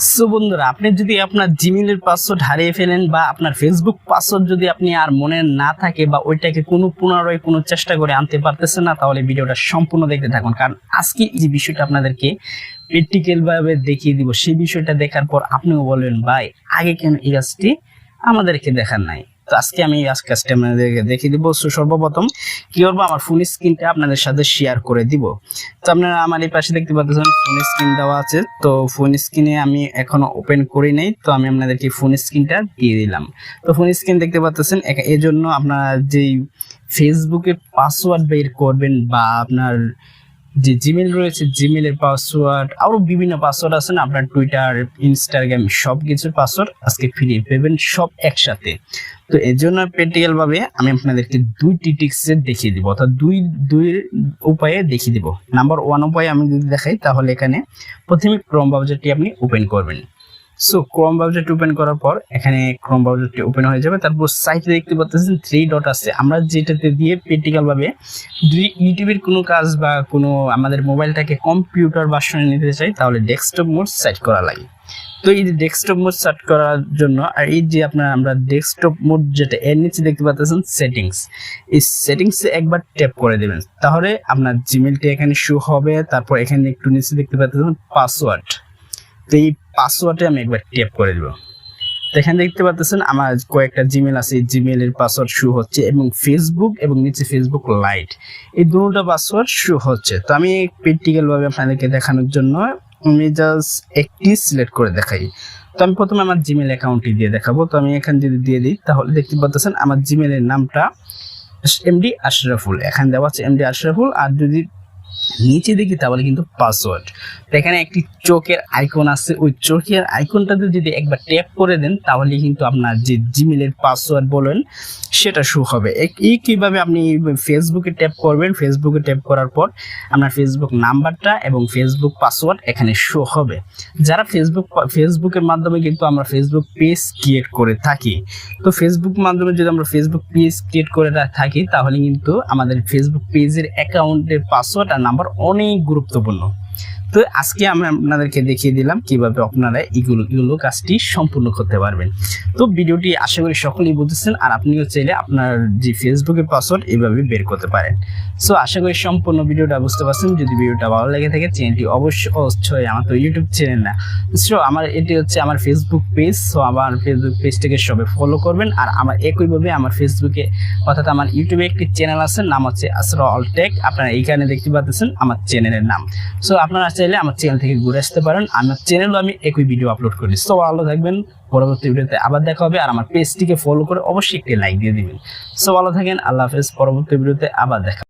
So বন্ধুরা, আপনি যদি আপনার জিমেইলের পাসওয়ার্ড হারিয়ে ফেলেন বা আপনার ফেসবুক পাসওয়ার্ড যদি আপনি আর মনে না থাকে বা ওইটাকে পুনরায় কোনো চেষ্টা করে আনতে পারতেছেন না, তাহলে ভিডিওটা সম্পূর্ণ দেখতে থাকুন। কারণ আজকে যে বিষয়টা আপনাদেরকে প্র্যাকটিক্যাল ভাবে দেখিয়ে দিব, সেই বিষয়টা দেখার পর আপনিও বলবেন ভাই আগে কেন এই কাজটি আমাদেরকে দেখার নাই। তো আজকে আমি কাজটা আপনাদেরকে দেখিয়ে দিব। সো সর্বপ্রথম কি করবো, আমার ফোন স্ক্রিনটা আপনাদের সাথে শেয়ার করে দিব। তো আপনারা আমার এই পাশে দেখতে পাচ্ছেন ফোন স্ক্রিন দেওয়া আছে। তো ফোন স্ক্রিনে আমি এখনো ওপেন করি নাই, তো আমি আপনাদেরকে ফোন স্ক্রিনটা দিয়ে দিলাম। তো ফোন স্ক্রিন দেখতে পাচ্ছেন, এই জন্য আপনারা যেই ফেসবুকের পাসওয়ার্ড বের করবেন বা আপনার যে জিমেল রয়েছে, জিমেলের পাসওয়ার্ড, আরো বিভিন্ন পাসওয়ার্ড আছে না, আপনার টুইটার, ইনস্টাগ্রাম সব কিছুর পাসওয়ার্ড আজকে ফিরিয়ে পেবেন সব একসাথে। তো এর জন্য প্র্যাকটিক্যাল ভাবে আমি আপনাদেরকে দুইটি টিক্সে দেখিয়ে দিব, অর্থাৎ দুই উপায়ে দেখিয়ে দিব। নাম্বার 1 উপায়ে আমি যদি দেখাই, তাহলে এখানে প্রথমে ক্রোম ব্রাউজারটি আপনি ওপেন করবেন। সো ক্রোম ব্রাউজারটি ওপেন করার পর এখানে ক্রোম ব্রাউজারটি ওপেন হয়ে যাবে। তারপর সাইটে দেখতে পাচ্ছেন 3 ডট আছে, আমরা যেটাতে দিয়ে প্র্যাকটিক্যাল ভাবে ইউটিউবের কোনো কাজ বা কোনো আমাদের মোবাইলটাকে কম্পিউটার ভার্সনে নিতে চাই, তাহলে ডেস্কটপ মোড সেট করা লাগে। তো এই যে ডেস্কটপ মোড সেট করার জন্য, আর এই যে আমরা ডেস্কটপ মোড যেটা এর নিচে দেখতে পাচ্ছেন সেটিংস, এই সেটিংসে একবার ট্যাপ করে দেবেন, তাহলে আপনার জিমেলটি এখানে শো হবে। তারপর এখানে একটু নিচে দেখতে পাচ্ছেন পাসওয়ার্ড, তো এই পাসওয়ার্ডে আমি একবার ট্যাপ করে দেব। তো এখানে দেখতে পাচ্ছেন আমার কয়েকটা জিমেল আছে, এই জিমেলের পাসওয়ার্ড শো হচ্ছে এবং ফেসবুক এবং নিচে ফেসবুক লাইট, এই দুটোটা পাসওয়ার্ড শো হচ্ছে। তো আমি প্র্যাকটিক্যাল ভাবে আপনাদেরকে দেখানোর জন্য আমি জাস্ট একটি সিলেক্ট করে দেখাই। তো আমি প্রথমে আমার জিমেল অ্যাকাউন্টটি দিয়ে দেখাবো। তো আমি এখানে যদি দিয়ে দিই, তাহলে দেখতে পাচ্ছেন আমার জিমেলের নামটা এমডি আশরাফুল, এখানে দেওয়া আছে এমডি আশরাফুল। আর যদি নিচে দেখি তাহলে কিন্তু পাসওয়ার্ড, তো এখানে একটি চোখের আইকন আছে, ওই চোখের আইকনটাতে যদি একবার ট্যাপ করে দেন, তাহলে কিন্তু আপনার যে জিমেলের পাসওয়ার্ড বলেন সেটা শো হবে। এই কিভাবে আপনি ফেসবুকে ট্যাপ করবেন, ফেসবুকে ট্যাপ করার পর আপনার ফেসবুক নাম্বারটা এবং ফেসবুক পাসওয়ার্ড এখানে শো হবে। যারা ফেসবুকের মাধ্যমে কিন্তু আমরা ফেসবুক পেজ ক্রিয়েট করে থাকি, তো ফেসবুক মাধ্যমে যদি আমরা ফেসবুক পেজ ক্রিয়েট করে থাকি, তাহলে কিন্তু আমাদের ফেসবুক পেজের অ্যাকাউন্টের পাসওয়ার্ড আর নাম্বার অনেক গুরুত্বপূর্ণ। তো আজকে আমি আপনাদেরকে দেখিয়ে দিলাম কিভাবে আপনারা এগুলো কাজটি সম্পূর্ণ করতে পারবেন। তো ভিডিওটি আশা করি সকলেই বুঝেছেন, আর আপনিও চাইলে আপনার যে ফেসবুকের পাসওয়ার্ড এইভাবে বের করতে পারেন। সো আশা করি সম্পূর্ণ ভিডিওটা বুঝতে পারছেন। যদি ভিডিওটা ভালো লেগে থাকে, চ্যানেলটি অবশ্যই, আমার তো ইউটিউব চ্যানেল না, সো এটি হচ্ছে আমার ফেসবুক পেজ। সো আমার ফেসবুক পেজটাকে সবাই ফলো করবেন। আর আমার একইভাবে আমার ফেসবুকে অর্থাৎ আমার ইউটিউবে একটি চ্যানেল আছে, নাম হচ্ছে আসরা অল টেক, আপনারা এইখানে দেখতে পাচ্ছেন আমার চ্যানেলের নাম। সো আপনারা চাইলে আমার চ্যানেল থেকে ঘুরে আসতে পারেন, আমার চ্যানেলও আমি একই ভিডিও আপলোড করি। সো ভালো থাকবেন, পরবর্তী ভিডিওতে আবার দেখা হবে। আর আমার পেজটিকে ফলো করে অবশ্যই একটি লাইক দিয়ে দিবেন। সো ভালো থাকেন, আল্লাহ হাফেজ, পরবর্তী ভিডিওতে আবার দেখা।